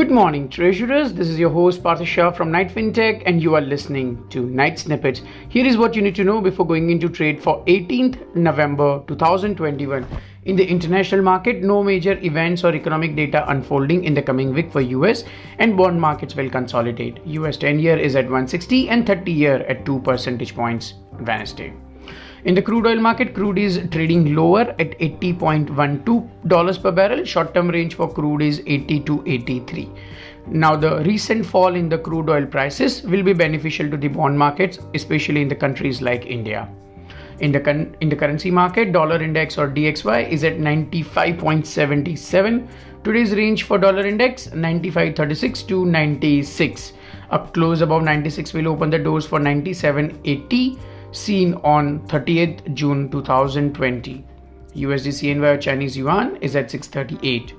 Good morning, treasurers. This is your host Parthesh Shah from Fintech, and you are listening to Night Snippets. Here is what you need to know before going into trade for 18th November 2021. In the international market, no major events or economic data unfolding in the coming week for US, and bond markets will consolidate. US 10-year is at 160 and 30-year at 2 percentage points Wednesday. In the crude oil market, crude is trading lower at $80.12 per barrel. Short-term range for crude is 80 to 83. Now, the recent fall in the crude oil prices will be beneficial to the bond markets, especially in the countries like India. In the currency market, dollar index or DXY is at 95.77. Today's range for dollar index 95.36 to 96. A close above 96 will open the doors for 97.80. Seen on 30th June 2020. USD CNY or Chinese Yuan is at 638.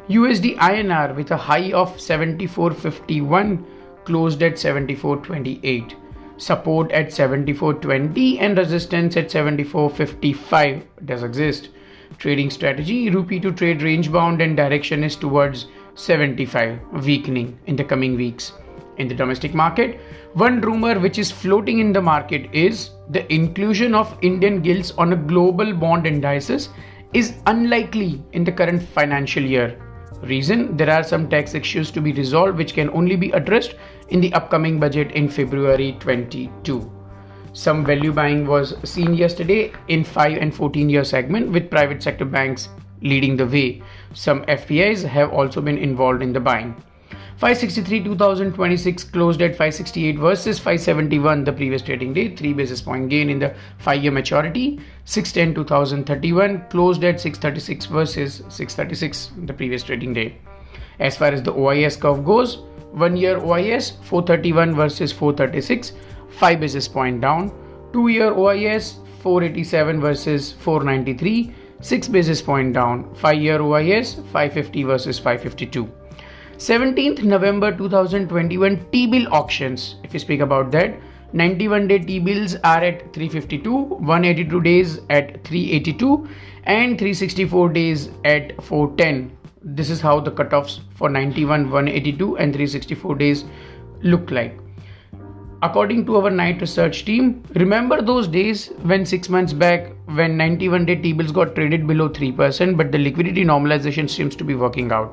USD INR with a high of 74.51 closed at 74.28. Support at 74.20 and resistance at 74.55 does exist. Trading strategy: rupee to trade range bound and direction is towards 75, weakening in the coming weeks. In the domestic market, one rumor which is floating in the market is the inclusion of Indian GILTS on a global bond indices is unlikely in the current financial year. Reason: there are some tax issues to be resolved which can only be addressed in the upcoming budget in February 22. Some value buying was seen yesterday in 5 and 14-year segment with private sector banks leading the way. Some FPIs have also been involved in the buying. 563 2026 closed at 568 versus 571 the previous trading day, 3 basis point gain in the 5-year maturity. 610 2031 closed at 636 versus 636 the previous trading day. As far as the OIS curve goes, 1-year OIS 431 versus 436, 5 basis point down. 2-year OIS 487 versus 493, 6 basis point down. 5-year OIS 550 versus 552. 17th November 2021 T-bill auctions. If you speak about that, 91-day T-bills are at 352, 182 days at 382 and 364 days at 410. This is how the cutoffs for 91, 182 and 364 days look like. According to our night research team, remember those days when 6 months back when 91-day T-bills got traded below 3%, but the liquidity normalization seems to be working out.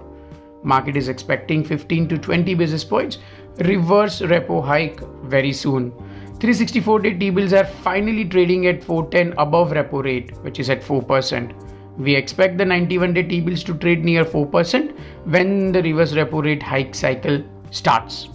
Market is expecting 15 to 20 basis points reverse repo hike very soon. 364-day T-bills are finally trading at 410 above repo rate, which is at 4%. We expect the 91-day T-bills to trade near 4% when the reverse repo rate hike cycle starts.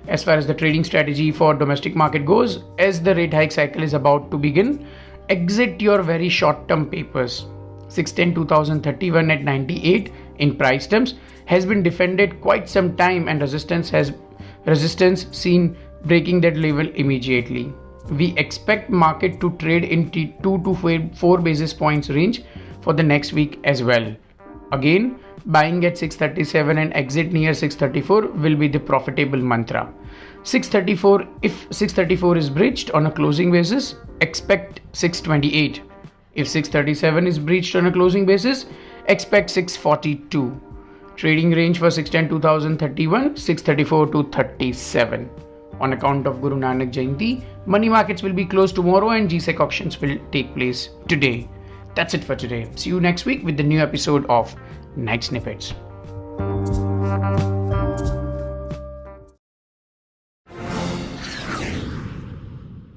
As far as the trading strategy for domestic market goes, as the rate hike cycle is about to begin, exit your very short-term papers. 610 2031 at 98 in price terms has been defended quite some time, and resistance seen breaking that level immediately. We expect market to trade in 2 to 4 basis points range for the next week as well. Again, buying at 637 and exit near 634 will be the profitable mantra. 634, if 634 is breached on a closing basis, expect 628. If 637 is breached on a closing basis, expect 642. Trading range for 610 2031, 634 to 37. On account of Guru Nanak Jayanti, money markets will be closed tomorrow and GSEC auctions will take place today. That's it for today. See you next week with the new episode of Night Snippets.